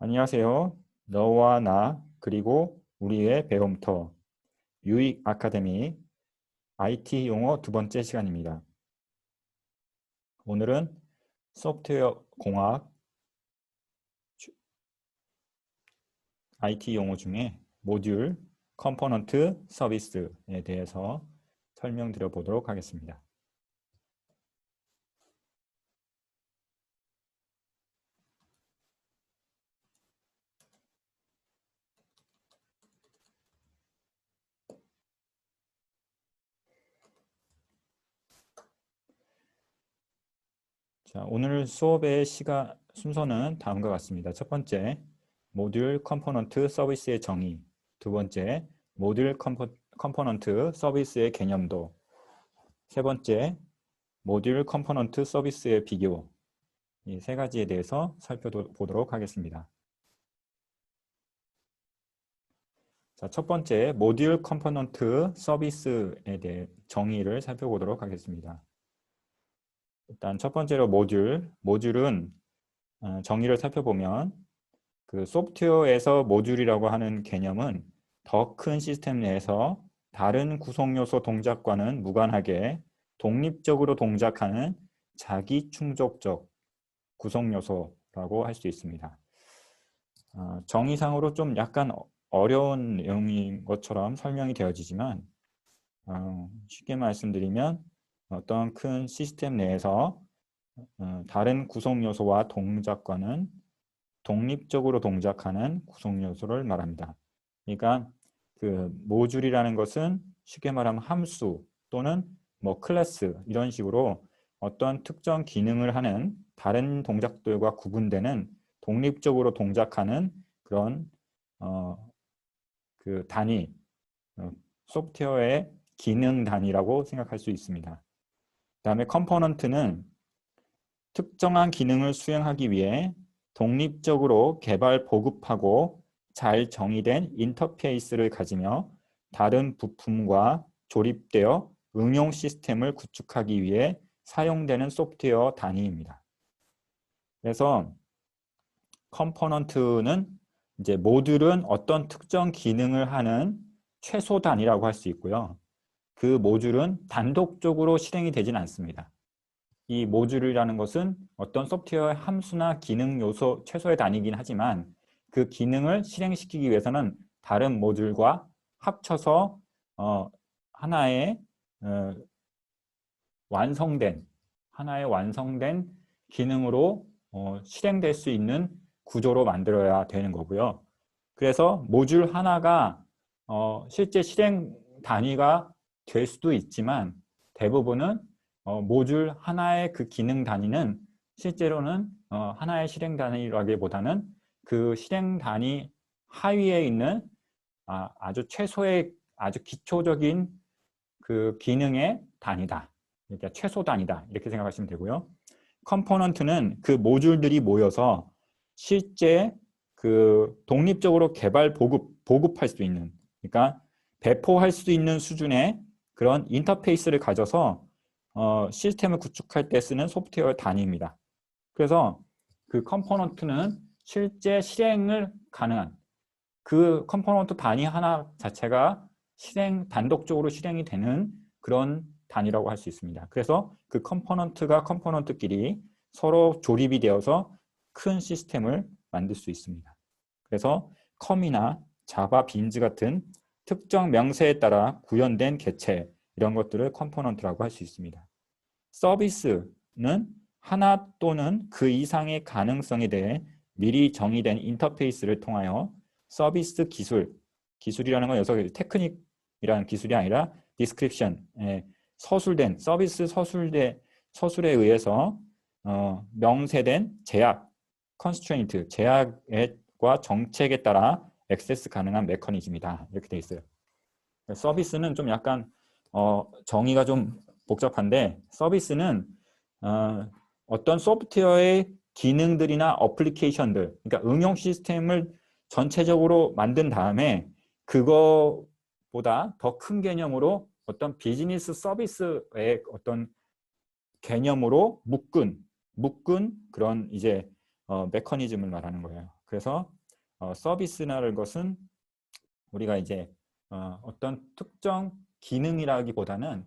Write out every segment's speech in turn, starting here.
안녕하세요. 너와 나 그리고 우리의 배움터 유익 아카데미 IT 용어 두 번째 시간입니다. 오늘은 소프트웨어 공학 IT 용어 중에 모듈, 컴포넌트, 서비스에 대해서 설명드려 보도록 하겠습니다. 자, 오늘 수업의 순서는 다음과 같습니다. 첫 번째, 모듈 컴포넌트 서비스의 정의. 두 번째, 모듈 컴포넌트 서비스의 개념도. 세 번째, 모듈 컴포넌트 서비스의 비교. 이 세 가지에 대해서 살펴보도록 하겠습니다. 자, 첫 번째, 모듈 컴포넌트 서비스에 대해 정의를 살펴보도록 하겠습니다. 일단 첫 번째로 모듈은 정의를 살펴보면 그 소프트웨어에서 모듈이라고 하는 개념은 더 큰 시스템 내에서 다른 구성 요소 동작과는 무관하게 독립적으로 동작하는 자기 충족적 구성 요소라고 할 수 있습니다. 정의상으로 좀 약간 어려운 내용인 것처럼 설명이 되어지지만 쉽게 말씀드리면 어떤 큰 시스템 내에서 다른 구성 요소와 동작과는 독립적으로 동작하는 구성 요소를 말합니다. 그러니까 그 모듈이라는 것은 쉽게 말하면 함수 또는 뭐 클래스 이런 식으로 어떤 특정 기능을 하는 다른 동작들과 구분되는 독립적으로 동작하는 그런 그 단위, 소프트웨어의 기능 단위라고 생각할 수 있습니다. 그다음에 컴포넌트는 특정한 기능을 수행하기 위해 독립적으로 개발 보급하고 잘 정의된 인터페이스를 가지며 다른 부품과 조립되어 응용 시스템을 구축하기 위해 사용되는 소프트웨어 단위입니다. 그래서 컴포넌트는 이제 모듈은 어떤 특정 기능을 하는 최소 단위라고 할 수 있고요. 그 모듈은 단독적으로 실행이 되진 않습니다. 이 모듈이라는 것은 어떤 소프트웨어의 함수나 기능 요소 최소의 단위이긴 하지만 그 기능을 실행시키기 위해서는 다른 모듈과 합쳐서 하나의 완성된 기능으로 실행될 수 있는 구조로 만들어야 되는 거고요. 그래서 모듈 하나가 실제 실행 단위가 될 수도 있지만 대부분은 모듈 하나의 그 기능 단위는 실제로는 하나의 실행 단위라기보다는 그 실행 단위 하위에 있는 아주 최소의 아주 기초적인 그 기능의 단위다. 그러니까 최소 단위다. 이렇게 생각하시면 되고요. 컴포넌트는 그 모듈들이 모여서 실제 그 독립적으로 개발 보급할 수 있는, 그러니까 배포할 수 있는 수준의 그런 인터페이스를 가져서 시스템을 구축할 때 쓰는 소프트웨어 단위입니다. 그래서 그 컴포넌트는 실제 실행을 가능한 그 컴포넌트 단위 하나 자체가 단독적으로 실행이 되는 그런 단위라고 할 수 있습니다. 그래서 그 컴포넌트가 컴포넌트끼리 서로 조립이 되어서 큰 시스템을 만들 수 있습니다. 그래서 컴이나 자바 빈즈 같은 특정 명세에 따라 구현된 개체 이런 것들을 컴포넌트라고 할 수 있습니다. 서비스는 하나 또는 그 이상의 가능성에 대해 미리 정의된 인터페이스를 통하여 서비스 기술이라는 건 여기서 테크닉이라는 기술이 아니라 디스크립션, 서술된 서비스 서술에 의해서 명세된 제약, 컨스트레인트, 제약과 정책에 따라 액세스 가능한 메커니즘이다. 이렇게 되어 있어요. 서비스는 좀 약간 정의가 좀 복잡한데 서비스는 어떤 소프트웨어의 기능들이나 어플리케이션들, 그러니까 응용 시스템을 전체적으로 만든 다음에 그거보다 더 큰 개념으로 어떤 비즈니스 서비스의 어떤 개념으로 묶은 그런 이제 메커니즘을 말하는 거예요. 그래서 서비스라는 것은 우리가 이제 어떤 특정 기능이라기보다는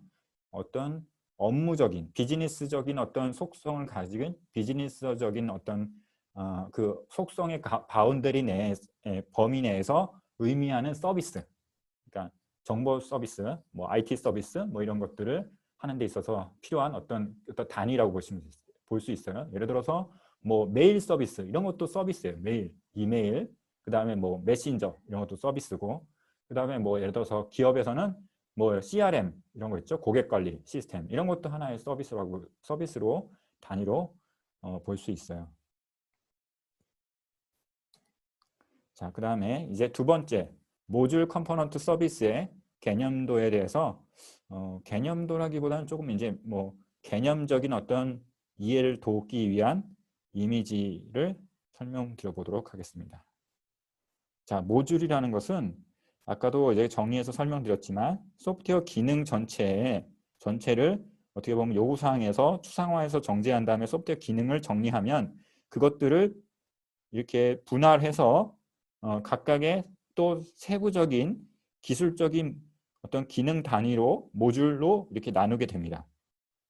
어떤 업무적인 비즈니스적인 어떤 속성을 가진 비즈니스적인 어떤 그 속성의 바운더리 내에 범위 내에서 의미하는 서비스, 그러니까 정보 서비스, 뭐 IT 서비스, 뭐 이런 것들을 하는 데 있어서 필요한 어떤 단위라고 볼 수 있어요. 예를 들어서 뭐 메일 서비스 이런 것도 서비스예요. 메일, 이메일, 그 다음에 뭐 메신저 이런 것도 서비스고, 그 다음에 뭐 예를 들어서 기업에서는 뭐 CRM 이런 거 있죠. 고객 관리 시스템 이런 것도 하나의 서비스로 단위로 볼 수 있어요. 자, 그 다음에 이제 두 번째 모듈 컴포넌트 서비스의 개념도에 대해서 개념도라기보다는 조금 이제 뭐 개념적인 어떤 이해를 돕기 위한 이미지를 설명드려 보도록 하겠습니다. 자, 모듈이라는 것은 아까도 이제 정리해서 설명드렸지만 소프트웨어 기능 전체를 어떻게 보면 요구사항에서 추상화해서 정제한 다음에 소프트웨어 기능을 정리하면 그것들을 이렇게 분할해서 각각의 또 세부적인 기술적인 어떤 기능 단위로 모듈로 이렇게 나누게 됩니다.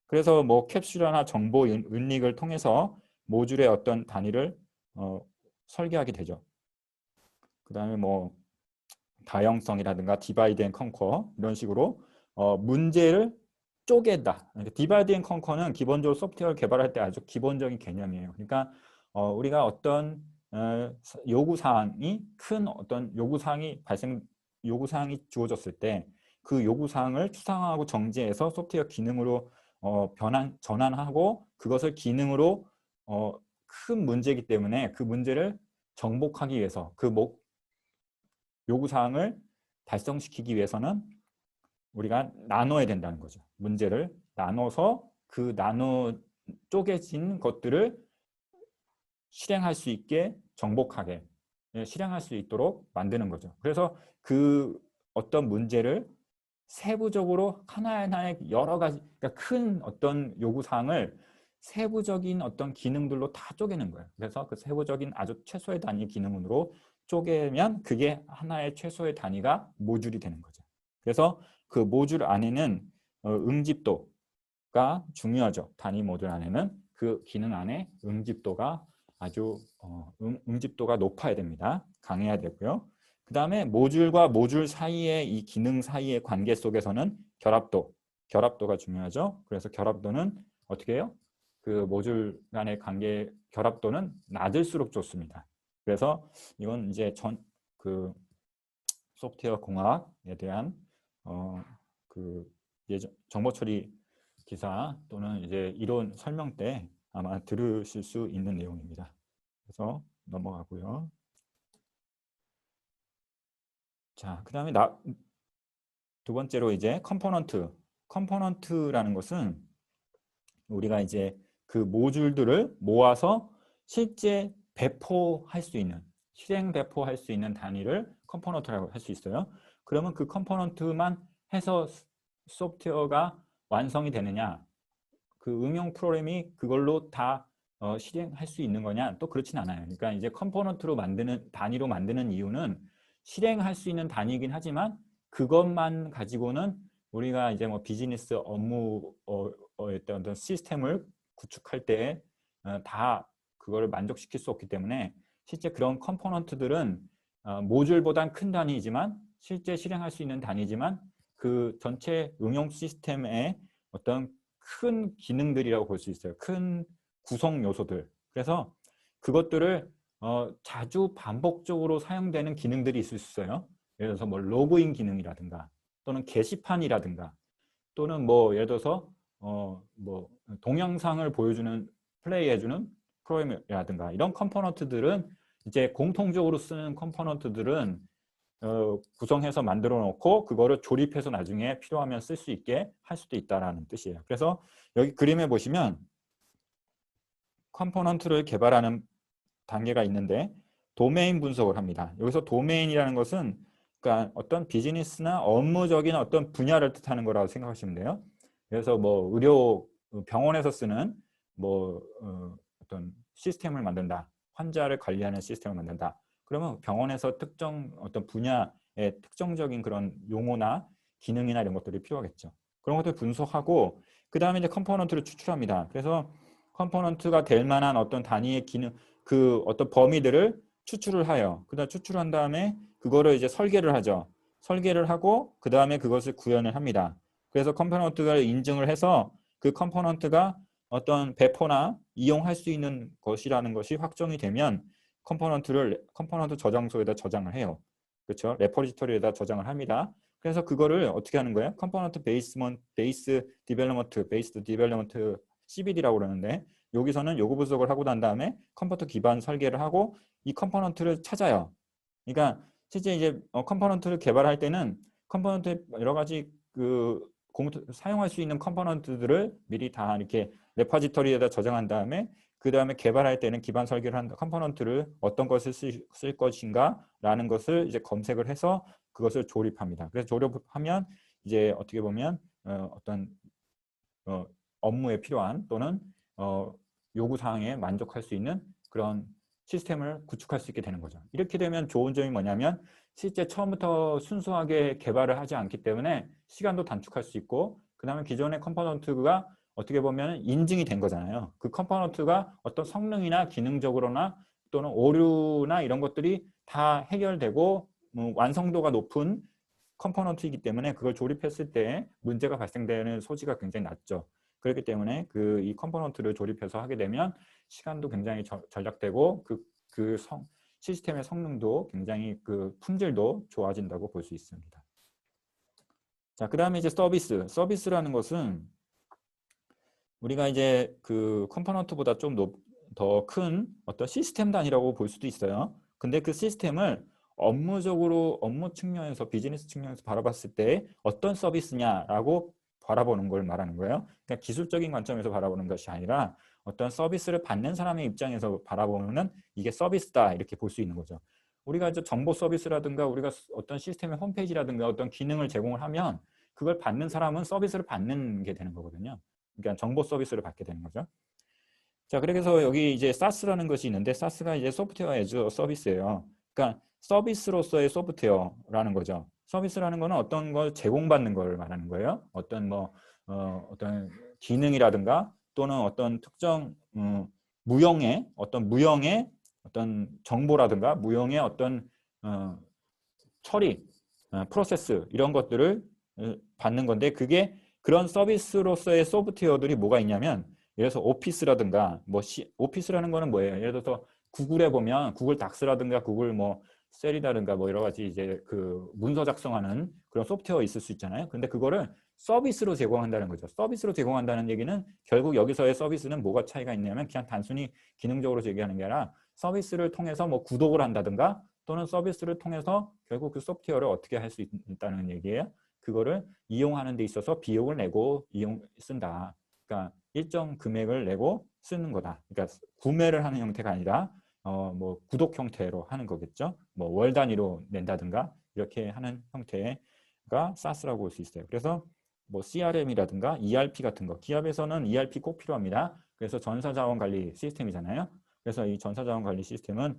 그래서 뭐 캡슐화나 정보 윤릭을 통해서 모듈의 어떤 단위를 설계하게 되죠. 그 다음에 뭐 다형성이라든가 디바이드 앤 컨커 이런 식으로 문제를 쪼갠다. 그러니까 디바이드 앤 컨커는 기본적으로 소프트웨어를 개발할 때 아주 기본적인 개념이에요. 그러니까 우리가 어떤 요구사항이 큰 어떤 요구사항이 주어졌을 때 그 요구사항을 추상화하고 정제해서 소프트웨어 기능으로 전환하고 그것을 기능으로 큰 문제이기 때문에 그 문제를 정복하기 위해서 요구사항을 달성시키기 위해서는 우리가 나눠야 된다는 거죠. 문제를 나눠서 그 쪼개진 것들을 실행할 수 있게 정복하게 실행할 수 있도록 만드는 거죠. 그래서 그 어떤 문제를 세부적으로 하나하나의 여러 가지, 그러니까 큰 어떤 요구사항을 세부적인 어떤 기능들로 다 쪼개는 거예요. 그래서 그 세부적인 아주 최소의 단위 기능으로 쪼개면 그게 하나의 최소의 단위가 모듈이 되는 거죠. 그래서 그 모듈 안에는 응집도가 중요하죠. 단위 모듈 안에는 그 기능 안에 응집도가 아주 응집도가 높아야 됩니다. 강해야 되고요. 그 다음에 모듈과 모듈 사이의 이 기능 사이의 관계 속에서는 결합도가 중요하죠. 그래서 결합도는 어떻게 해요? 그 모듈 간의 관계 결합도는 낮을수록 좋습니다. 그래서 이건 이제 그 소프트웨어 공학에 대한 그 정보 처리 기사 또는 이제 이론 설명 때 아마 들으실 수 있는 내용입니다. 그래서 넘어가고요. 자, 그 다음에 두 번째로 이제 컴포넌트라는 것은 우리가 이제 그 모듈들을 모아서 실제 실행 배포할 수 있는 단위를 컴포넌트라고 할 수 있어요. 그러면 그 컴포넌트만 해서 소프트웨어가 완성이 되느냐, 그 응용 프로그램이 그걸로 다 실행할 수 있는 거냐, 또 그렇진 않아요. 그러니까 이제 컴포넌트로 단위로 만드는 이유는 실행할 수 있는 단위이긴 하지만 그것만 가지고는 우리가 이제 뭐 비즈니스 업무 어떤 시스템을 구축할 때 다 그거를 만족시킬 수 없기 때문에 실제 그런 컴포넌트들은 모듈보단 큰 단위이지만 실제 실행할 수 있는 단위지만 그 전체 응용 시스템의 어떤 큰 기능들이라고 볼 수 있어요. 큰 구성 요소들. 그래서 그것들을 자주 반복적으로 사용되는 기능들이 있을 수 있어요. 예를 들어서 뭐 로그인 기능이라든가 또는 게시판이라든가 또는 뭐 예를 들어서 뭐 동영상을 플레이해주는 프로그램이라든가 이런 컴포넌트들은 이제 공통적으로 쓰는 컴포넌트들은 구성해서 만들어 놓고 그거를 조립해서 나중에 필요하면 쓸 수 있게 할 수도 있다라는 뜻이에요. 그래서 여기 그림에 보시면 컴포넌트를 개발하는 단계가 있는데 도메인 분석을 합니다. 여기서 도메인이라는 것은 그러니까 어떤 비즈니스나 업무적인 어떤 분야를 뜻하는 거라고 생각하시면 돼요. 그래서 뭐 병원에서 쓰는 뭐 어떤 시스템을 만든다. 환자를 관리하는 시스템을 만든다. 그러면 병원에서 특정 어떤 분야의 특정적인 그런 용어나 기능이나 이런 것들이 필요하겠죠. 그런 것들 분석하고 그 다음에 이제 컴포넌트를 추출합니다. 그래서 컴포넌트가 될 만한 어떤 단위의 기능, 그 어떤 범위들을 추출을 하여 그다음 추출한 다음에 그거를 이제 설계를 하죠. 설계를 하고 그 다음에 그것을 구현을 합니다. 그래서 컴포넌트가 인증을 해서 그 컴포넌트가 어떤 배포나 이용할 수 있는 것이라는 것이 확정이 되면 컴포넌트 저장소에다 저장을 해요. 그렇죠? 레포지토리에다 저장을 합니다. 그래서 그거를 어떻게 하는 거예요? 컴포넌트 베이스 디벨로먼트 CBD라고 그러는데 여기서는 요구 분석을 하고 난 다음에 컴포넌트 기반 설계를 하고 이 컴포넌트를 찾아요. 그러니까 실제 이제 컴포넌트를 개발할 때는 컴포넌트 여러 가지 그 사용할 수 있는 컴포넌트들을 미리 다 이렇게 레포지토리에다 저장한 다음에 그 다음에 개발할 때는 기반 설계를 한 컴포넌트를 어떤 것을 쓸 것인가 라는 것을 이제 검색을 해서 그것을 조립합니다. 그래서 조립하면 이제 어떻게 보면 어떤 업무에 필요한 또는 요구사항에 만족할 수 있는 그런 시스템을 구축할 수 있게 되는 거죠. 이렇게 되면 좋은 점이 뭐냐면 실제 처음부터 순수하게 개발을 하지 않기 때문에 시간도 단축할 수 있고 그 다음에 기존의 컴포넌트가 어떻게 보면 인증이 된 거잖아요. 그 컴포넌트가 어떤 성능이나 기능적으로나 또는 오류나 이런 것들이 다 해결되고 완성도가 높은 컴포넌트이기 때문에 그걸 조립했을 때 문제가 발생되는 소지가 굉장히 낮죠. 그렇기 때문에 이 컴포넌트를 조립해서 하게 되면 시간도 굉장히 절약되고 시스템의 성능도 굉장히 그 품질도 좋아진다고 볼 수 있습니다. 자, 그 다음에 이제 서비스라는 것은 우리가 이제 그 컴포넌트보다 좀 더 큰 어떤 시스템 단위라고 볼 수도 있어요. 근데 그 시스템을 업무적으로 업무 측면에서 비즈니스 측면에서 바라봤을 때 어떤 서비스냐라고 바라보는 걸 말하는 거예요. 그러니까 기술적인 관점에서 바라보는 것이 아니라 어떤 서비스를 받는 사람의 입장에서 바라보면은 이게 서비스다 이렇게 볼 수 있는 거죠. 우리가 이제 정보 서비스라든가 우리가 어떤 시스템의 홈페이지라든가 어떤 기능을 제공을 하면 그걸 받는 사람은 서비스를 받는 게 되는 거거든요. 그러니까 정보 서비스를 받게 되는 거죠. 자, 그래서 여기 이제 SaaS라는 것이 있는데 SaaS가 이제 소프트웨어 애즈 서비스예요. 그러니까 서비스로서의 소프트웨어라는 거죠. 서비스라는 거는 어떤 걸 제공받는 걸 말하는 거예요. 어떤 어떤 기능이라든가 또는 어떤 특정 무형의 어떤 정보라든가 무형의 어떤 처리, 프로세스 이런 것들을 받는 건데 그게 그런 서비스로서의 소프트웨어들이 뭐가 있냐면 예를 들어서 오피스라든가 오피스라는 거는 뭐예요? 예를 들어서 구글에 보면 구글 닥스라든가 구글 셀이라든가 여러 가지 이제 그 문서 작성하는 그런 소프트웨어 있을 수 있잖아요. 근데 그거를 서비스로 제공한다는 거죠. 서비스로 제공한다는 얘기는 결국 여기서의 서비스는 뭐가 차이가 있냐면 그냥 단순히 기능적으로 제기하는 게 아니라 서비스를 통해서 구독을 한다든가 또는 서비스를 통해서 결국 그 소프트웨어를 어떻게 할 수 있다는 얘기예요. 그거를 이용하는 데 있어서 비용을 내고 쓴다. 그러니까 일정 금액을 내고 쓰는 거다. 그러니까 구매를 하는 형태가 아니라 구독 형태로 하는 거겠죠. 월 단위로 낸다든가 이렇게 하는 형태가 SaaS라고 볼 수 있어요. 그래서 CRM이라든가 ERP 같은 거, 기업에서는 ERP 꼭 필요합니다. 그래서 전사자원관리 시스템이잖아요. 그래서 이 전사자원관리 시스템은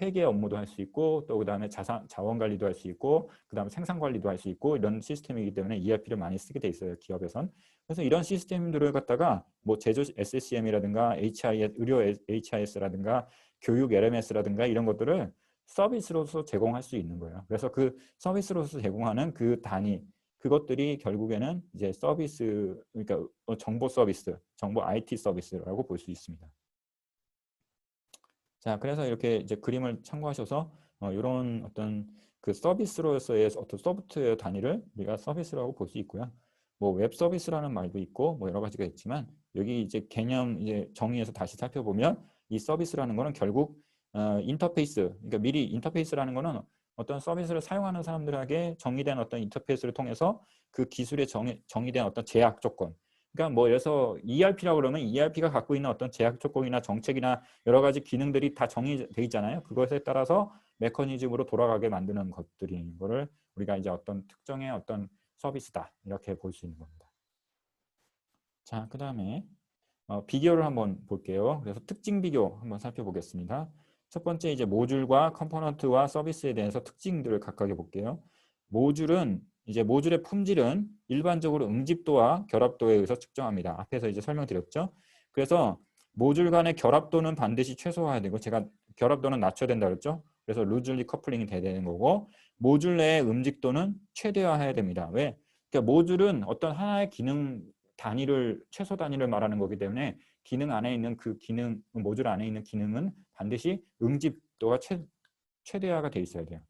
회계 업무도 할 수 있고 또 그다음에 자원관리도 할 수 있고 그다음에 생산관리도 할 수 있고 이런 시스템이기 때문에 ERP를 많이 쓰게 돼 있어요. 기업에선. 그래서 이런 시스템들을 갖다가 제조 SCM이라든가 HIS, 의료 HIS라든가 교육 LMS라든가 이런 것들을 서비스로서 제공할 수 있는 거예요. 그래서 그 서비스로서 제공하는 그 단위 그것들이 결국에는 이제 서비스 그러니까 정보 서비스, 정보 IT 서비스라고 볼 수 있습니다. 자, 그래서 이렇게 이제 그림을 참고하셔서 이런 어떤 그 서비스로서의 어떤 소프트웨어 단위를 우리가 서비스라고 볼 수 있고요. 웹 서비스라는 말도 있고 여러 가지가 있지만 여기 이제 개념 이제 정의에서 다시 살펴보면 이 서비스라는 거는 결국 인터페이스, 그러니까 미리 인터페이스라는 거는 어떤 서비스를 사용하는 사람들에게 정의된 어떤 인터페이스를 통해서 그 기술에 정의된 어떤 제약 조건, 그러니까 예를 들어서 ERP라고 그러면 ERP가 갖고 있는 어떤 제약 조건이나 정책이나 여러 가지 기능들이 다 정의되어 있잖아요. 그것에 따라서 메커니즘으로 돌아가게 만드는 것들인 거를 우리가 이제 어떤 특정의 어떤 서비스다 이렇게 볼 수 있는 겁니다. 자, 그 다음에 비교를 한번 볼게요. 그래서 특징 비교 한번 살펴보겠습니다. 첫 번째 이제 모듈과 컴포넌트와 서비스에 대해서 특징들을 각각 해볼게요. 모듈은 이제 모듈의 품질은 일반적으로 응집도와 결합도에 의해서 측정합니다. 앞에서 이제 설명드렸죠. 그래서 모듈 간의 결합도는 반드시 최소화해야 되고, 제가 결합도는 낮춰야 된다 그랬죠. 그래서 루즐리 커플링이 돼야 되는 거고, 모듈 내의 응집도는 최대화해야 됩니다. 왜? 그러니까 모듈은 어떤 하나의 기능 단위를, 최소 단위를 말하는 거기 때문에 기능 안에 있는 그 기능, 모듈 안에 있는 기능은 반드시 응집도가 최대화가 돼 있어야 돼요.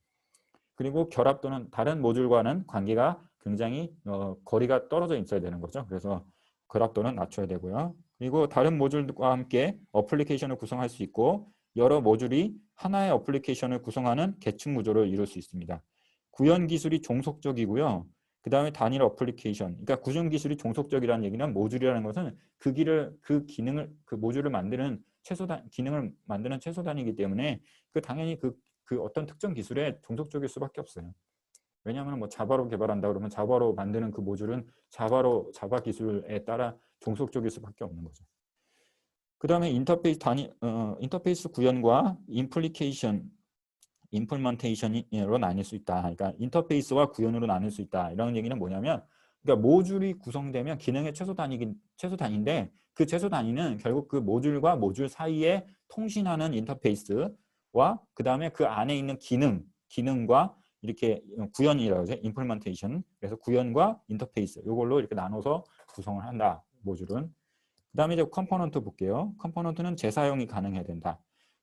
그리고 결합도는 다른 모듈과는 관계가 굉장히 거리가 떨어져 있어야 되는 거죠. 그래서 결합도는 낮춰야 되고요. 그리고 다른 모듈과 함께 어플리케이션을 구성할 수 있고, 여러 모듈이 하나의 어플리케이션을 구성하는 계층 구조를 이룰 수 있습니다. 구현 기술이 종속적이고요. 그 다음에 단일 어플리케이션, 그러니까 구현 기술이 종속적이라는 얘기는, 모듈이라는 것은 그 기능을, 그 모듈을 만드는 기능을 만드는 최소 단위이기 때문에 당연히 그 어떤 특정 기술에 종속적일 수밖에 없어요. 왜냐하면 뭐 자바로 개발한다 그러면 자바로 만드는 그 모듈은 자바 기술에 따라 종속적일 수밖에 없는 거죠. 그 다음에 인터페이스 구현과 임플리먼테이션으로 나뉠 수 있다. 그러니까 인터페이스와 구현으로 나눌 수 있다. 이런 얘기는 뭐냐면, 그러니까 모듈이 구성되면 기능의 최소 단위인데, 그 최소 단위는 결국 그 모듈과 모듈 사이에 통신하는 인터페이스와 그 다음에 그 안에 있는 기능과 이렇게 구현이라고 하죠. 임플리먼테이션. 그래서 구현과 인터페이스 이걸로 이렇게 나눠서 구성을 한다. 모듈은. 그 다음에 이제 컴포넌트 볼게요. 컴포넌트는 재사용이 가능해야 된다.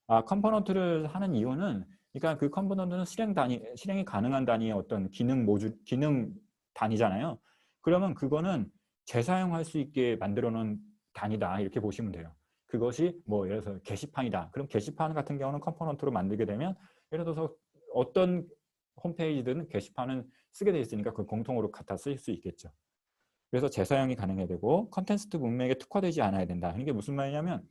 컴포넌트를 하는 이유는, 그러니까 그 컴포넌트는 실행이 가능한 단위의 어떤 기능 단위잖아요. 그러면 그거는 재사용할 수 있게 만들어 놓은 단위다. 이렇게 보시면 돼요. 그것이 뭐 예를 들어서 게시판이다. 그럼 게시판 같은 경우는 컴포넌트로 만들게 되면, 예를 들어서 어떤 홈페이지든 게시판은 쓰게 돼 있으니까 그 공통으로 갖다 쓸 수 있겠죠. 그래서 재사용이 가능해야 되고, 컨텐츠 문맥에 특화되지 않아야 된다. 이게 무슨 말이냐면,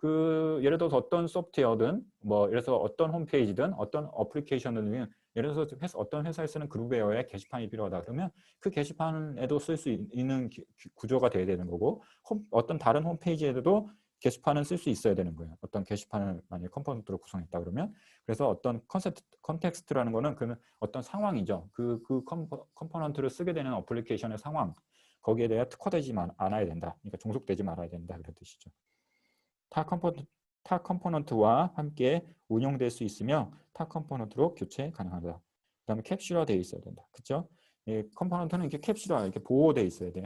예를 들어서 어떤 소프트웨어든, 뭐 예를 들어서 어떤 홈페이지든 어떤 어플리케이션이든, 예를 들어서 어떤 회사에 쓰는 그룹웨어에 게시판이 필요하다 그러면 그 게시판에도 쓸 수 있는 구조가 돼야 되는 거고, 어떤 다른 홈페이지에도 게시판은 쓸 수 있어야 되는 거예요. 어떤 게시판을 만약에 컴포넌트로 구성했다 그러면. 그래서 어떤 컨텍스트라는 거는 그러면 어떤 상황이죠. 그 컴포넌트를 쓰게 되는 어플리케이션의 상황, 거기에 대해 특화되지 않아야 된다. 그러니까 종속되지 말아야 된다. 그런 뜻이죠. 타 컴포넌트와 함께 운용될 수 있으며 타 컴포넌트로 교체 가능하다. 그 다음에 캡슐화 되어 있어야 된다. 그렇죠? 컴포넌트는 이렇게 캡슐화, 이렇게 보호되어 있어야 돼요.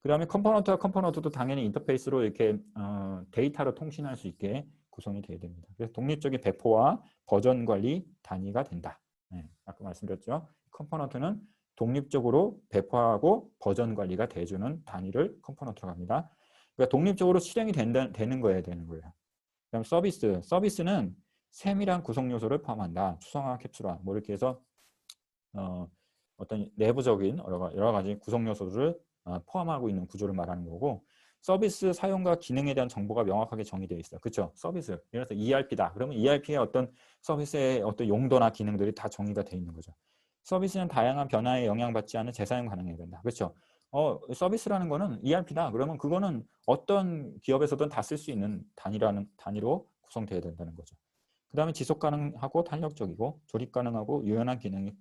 그 다음에 컴포넌트와 컴포넌트도 당연히 인터페이스로 이렇게 데이터로 통신할 수 있게 구성이 되어야 됩니다. 그래서 독립적인 배포와 버전 관리 단위가 된다. 아까 말씀드렸죠. 컴포넌트는 독립적으로 배포하고 버전 관리가 돼주는 단위를 컴포넌트라고 합니다. 그러니까 독립적으로 실행이 되는 거여야 되는 거예요. 그다음 서비스는 세밀한 구성 요소를 포함한다. 추상화, 캡슐화, 뭐 이렇게 해서 어떤 내부적인 여러 가지 구성 요소들을 포함하고 있는 구조를 말하는 거고, 서비스 사용과 기능에 대한 정보가 명확하게 정의되어 있어요. 그렇죠? 서비스, 예를 들어서 ERP다. 그러면 ERP의 어떤 서비스의 어떤 용도나 기능들이 다 정의가 되어 있는 거죠. 서비스는 다양한 변화에 영향받지 않은 재사용 가능해야 된다. 그렇죠? 서비스라는 거는 ERP다. 그러면 그거는 어떤 기업에서든 다 쓸 수 있는 단위로 구성되어야 된다는 거죠. 그 다음에 지속 가능하고 탄력적이고 조립 가능하고 유연한 기능이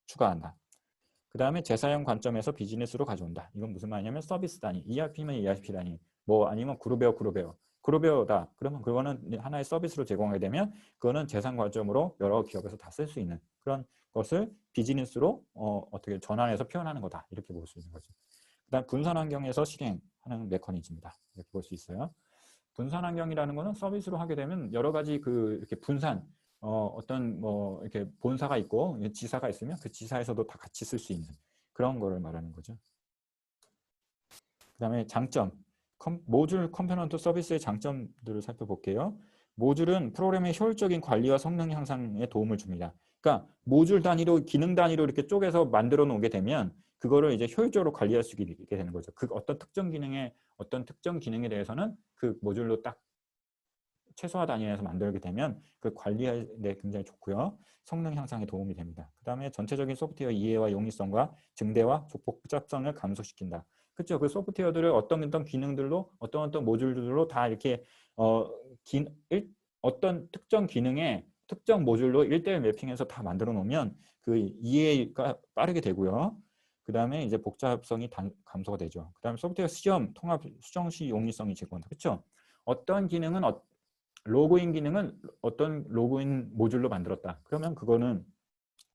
추가한다. 그 다음에 재사용 관점에서 비즈니스로 가져온다. 이건 무슨 말이냐면 서비스 단위, ERP면 ERP 단위, 뭐 아니면 그룹웨어다. 그러면 그거는 하나의 서비스로 제공하게 되면 그거는 재산 관점으로 여러 기업에서 다 쓸 수 있는 그런 것을 비즈니스로 어떻게 전환해서 표현하는 거다. 이렇게 볼 수 있는 거죠. 그 다음 분산 환경에서 실행하는 메커니즘이다. 이렇게 볼 수 있어요. 분산 환경이라는 거는 서비스로 하게 되면 여러 가지 이렇게 분산, 어떤 뭐 이렇게 본사가 있고 지사가 있으면 그 지사에서도 다 같이 쓸 수 있는 그런 거를 말하는 거죠. 그 다음에 장점, 모듈 컴포넌트 서비스의 장점들을 살펴볼게요. 모듈은 프로그램의 효율적인 관리와 성능 향상에 도움을 줍니다. 그러니까 모듈 단위로, 기능 단위로 이렇게 쪼개서 만들어 놓게 되면 그거를 이제 효율적으로 관리할 수 있게 되는 거죠. 그 어떤 특정 기능에 대해서는 그 모듈로 딱 최소화 단위에서 만들게 되면 그 관리에 굉장히 좋고요. 성능 향상에 도움이 됩니다. 그 다음에 전체적인 소프트웨어 이해와 용이성과 증대와 복잡성을 감소시킨다. 그렇죠. 그 소프트웨어들을 어떤 기능들로 어떤 모듈들로 다 이렇게 어떤 특정 기능에 특정 모듈로 1대1 매핑해서 다 만들어 놓으면 그 이해가 빠르게 되고요. 그 다음에 이제 복잡성이 감소가 되죠. 그 다음에 소프트웨어 시험, 통합, 수정 시 용이성이 제공한다. 그렇죠? 어떤 기능은 로그인 기능은 어떤 로그인 모듈로 만들었다. 그러면 그거는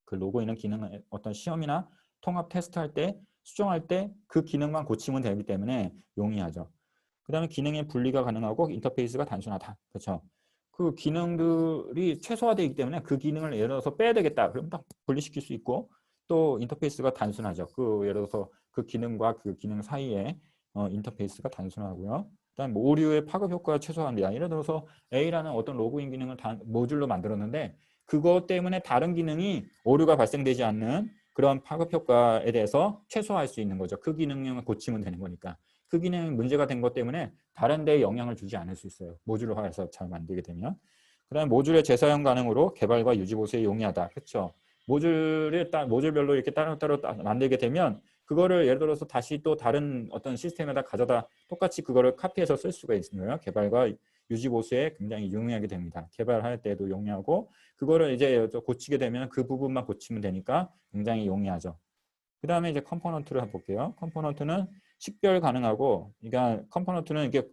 그 로그인은 기능을 어떤 시험이나 통합 테스트할 때 수정할 때 그 기능만 고치면 되기 때문에 용이하죠. 그 다음에 기능의 분리가 가능하고 인터페이스가 단순하다. 그렇죠? 그 기능들이 최소화되기 때문에 그 기능을 예를 들어서 빼야 되겠다. 그러면 딱 분리시킬 수 있고 또 인터페이스가 단순하죠. 그 예를 들어서 그 기능과 그 기능 사이에 인터페이스가 단순하고요. 그다음 오류의 파급 효과가 최소화합니다. 예를 들어서 A라는 어떤 로그인 기능을 모듈로 만들었는데 그것 때문에 다른 기능이 오류가 발생되지 않는 그런 파급 효과에 대해서 최소화할 수 있는 거죠. 그 기능을 고치면 되는 거니까. 그 기능이 문제가 된 것 때문에 다른 데에 영향을 주지 않을 수 있어요. 모듈화해서 잘 만들게 되면. 그 다음에 모듈의 재사용 가능으로 개발과 유지 보수에 용이하다. 그렇죠? 모듈별로 이렇게 따로따로 만들게 되면 그거를 예를 들어서 다시 또 다른 어떤 시스템에다 가져다 똑같이 그거를 카피해서 쓸 수가 있어요. 개발과 유지 보수에 굉장히 용이하게 됩니다. 개발할 때도 용이하고 그거를 이제 고치게 되면 그 부분만 고치면 되니까 굉장히 용이하죠. 그 다음에 이제 컴포넌트를 한번 볼게요. 컴포넌트는 식별 가능하고, 그러니까 컴포넌트는 이게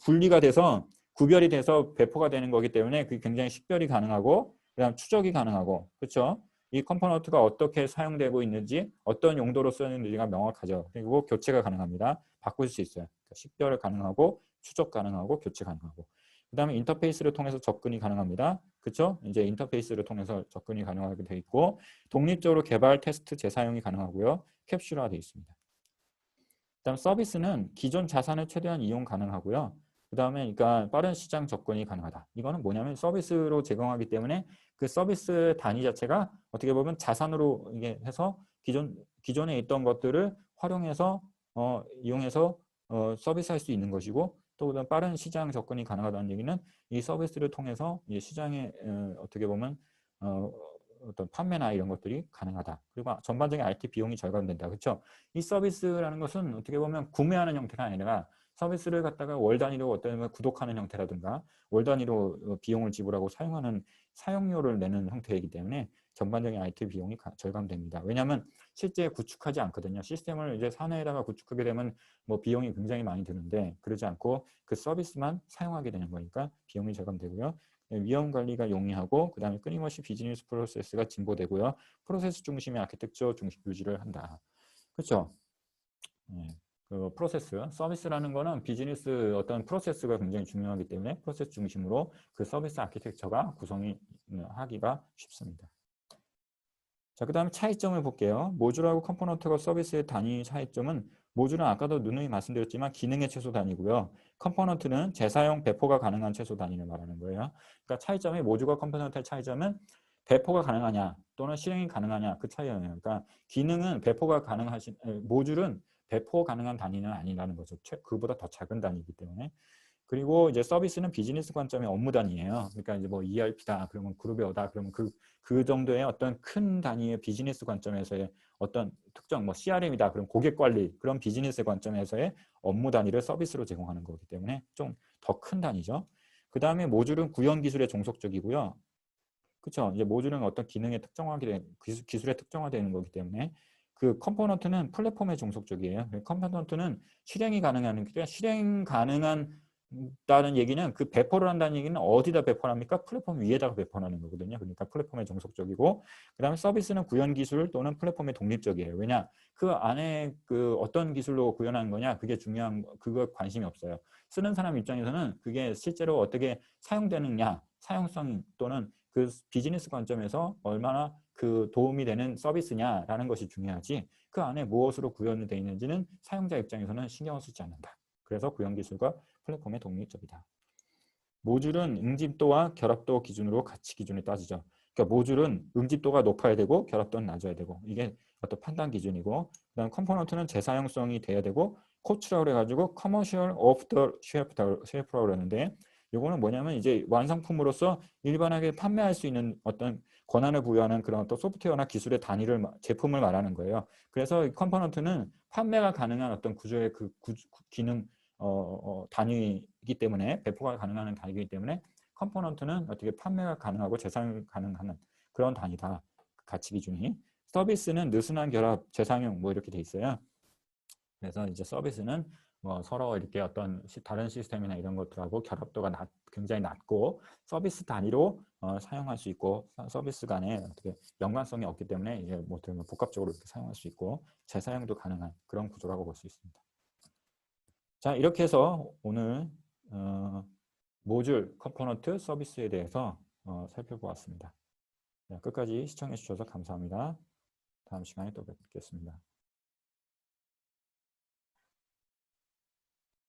분리가 돼서 구별이 돼서 배포가 되는 거기 때문에 그게 굉장히 식별이 가능하고, 그다음 추적이 가능하고, 그렇죠? 이 컴포넌트가 어떻게 사용되고 있는지, 어떤 용도로 쓰는지가 명확하죠. 그리고 교체가 가능합니다. 바꿀 수 있어요. 그러니까 식별 가능하고, 추적 가능하고, 교체 가능하고. 그다음에 인터페이스를 통해서 접근이 가능합니다. 그렇죠? 이제 인터페이스를 통해서 접근이 가능하게 돼 있고 독립적으로 개발, 테스트, 재사용이 가능하고요. 캡슐화되어 있습니다. 그다음 서비스는 기존 자산을 최대한 이용 가능하고요. 그다음에 그러니까 빠른 시장 접근이 가능하다. 이거는 뭐냐면 서비스로 제공하기 때문에 그 서비스 단위 자체가 어떻게 보면 자산으로 이게 해서 기존에 있던 것들을 활용해서 이용해서 서비스할 수 있는 것이고 또 그다음 빠른 시장 접근이 가능하다는 얘기는 이 서비스를 통해서 이 시장에 어떻게 보면 어떤 판매나 이런 것들이 가능하다. 그리고 전반적인 IT 비용이 절감된다. 그렇죠? 이 서비스라는 것은 어떻게 보면 구매하는 형태가 아니라 서비스를 갖다가 월 단위로 어떤 구독하는 형태라든가 월 단위로 비용을 지불하고 사용하는 사용료를 내는 형태이기 때문에 전반적인 IT 비용이 절감됩니다. 왜냐하면 실제 구축하지 않거든요. 시스템을 이제 사내에다가 구축하게 되면 뭐 비용이 굉장히 많이 드는데 그러지 않고 그 서비스만 사용하게 되는 거니까 비용이 절감되고요. 위험 관리가 용이하고 그 다음에 끊임없이 비즈니스 프로세스가 진보되고요. 프로세스 중심의 아키텍처 중심 유지를 한다. 그렇죠? 네. 그 프로세스, 서비스라는 거는 비즈니스 어떤 프로세스가 굉장히 중요하기 때문에 프로세스 중심으로 그 서비스 아키텍처가 구성이 하기가 쉽습니다. 자, 그 다음에 차이점을 볼게요. 모듈하고 컴포넌트가 서비스의 단위 차이점은 모듈은 아까도 누누이 말씀드렸지만 기능의 최소 단위고요. 컴포넌트는 재사용 배포가 가능한 최소 단위를 말하는 거예요. 그러니까 차이점이 모듈과 컴포넌트의 차이점은 배포가 가능하냐 또는 실행이 가능하냐 그 차이예요. 그러니까 기능은 배포가 가능하신 모듈은 배포 가능한 단위는 아니라는 거죠. 그보다 더 작은 단위이기 때문에. 그리고 이제 서비스는 비즈니스 관점의 업무 단위예요. 그러니까 이제 뭐 ERP다, 그러면 그룹웨어다, 그러면 그 정도의 어떤 큰 단위의 비즈니스 관점에서의 어떤 특정 뭐 CRM이다, 그럼 고객 관리 그런 비즈니스 관점에서의 업무 단위를 서비스로 제공하는 거기 때문에 좀 더 큰 단위죠. 그 다음에 모듈은 구현 기술에 종속적이고요. 그렇죠. 이제 모듈은 어떤 기능에 기술에 특정화되는 거기 때문에 그 컴포넌트는 플랫폼에 종속적이에요. 컴포넌트는 실행이 가능한 실행 가능한 다는 얘기는 그 배포를 한다는 얘기는 어디다 배포를 합니까? 플랫폼 위에다가 배포를 하는 거거든요. 그러니까 플랫폼에 종속적이고 그다음에 서비스는 구현 기술 또는 플랫폼에 독립적이에요. 왜냐? 그 안에 그 어떤 기술로 구현하는 거냐? 그게 그거 관심이 없어요. 쓰는 사람 입장에서는 그게 실제로 어떻게 사용되느냐, 사용성 또는 그 비즈니스 관점에서 얼마나 그 도움이 되는 서비스냐라는 것이 중요하지 그 안에 무엇으로 구현이 되어 있는지는 사용자 입장에서는 신경을 쓰지 않는다. 그래서 구현 기술과 플랫폼의 독립적이다. 모듈은 응집도와 결합도 기준으로 가치 기준을 따지죠. 그러니까 모듈은 응집도가 높아야 되고 결합도는 낮아야 되고 이게 어떤 판단 기준이고 그다음 컴포넌트는 재사용성이 돼야 되고 코츠라고 해가지고 커머셜 오프 더 쉘프라고 그러는데 이거는 뭐냐면 이제 완성품으로서 일반하게 판매할 수 있는 어떤 권한을 부여하는 그런 어떤 소프트웨어나 기술의 제품을 말하는 거예요. 그래서 이 컴포넌트는 판매가 가능한 어떤 구조의 기능 단위이기 때문에 배포가 가능한 단위이기 때문에 컴포넌트는 어떻게 판매가 가능하고 재사용 가능한 그런 단위다. 가치 기준이. 서비스는 느슨한 결합, 재사용 뭐 이렇게 돼 있어요. 그래서 이제 서비스는 뭐 서로 이렇게 어떤 다른 시스템이나 이런 것들하고 결합도가 굉장히 낮고 서비스 단위로 사용할 수 있고 서비스 간에 어떻게 연관성이 없기 때문에 이제 뭐 복합적으로 이렇게 사용할 수 있고 재사용도 가능한 그런 구조라고 볼 수 있습니다. 자, 이렇게 해서 오늘 모듈, 컴포넌트, 서비스에 대해서 살펴보았습니다. 자, 끝까지 시청해 주셔서 감사합니다. 다음 시간에 또 뵙겠습니다.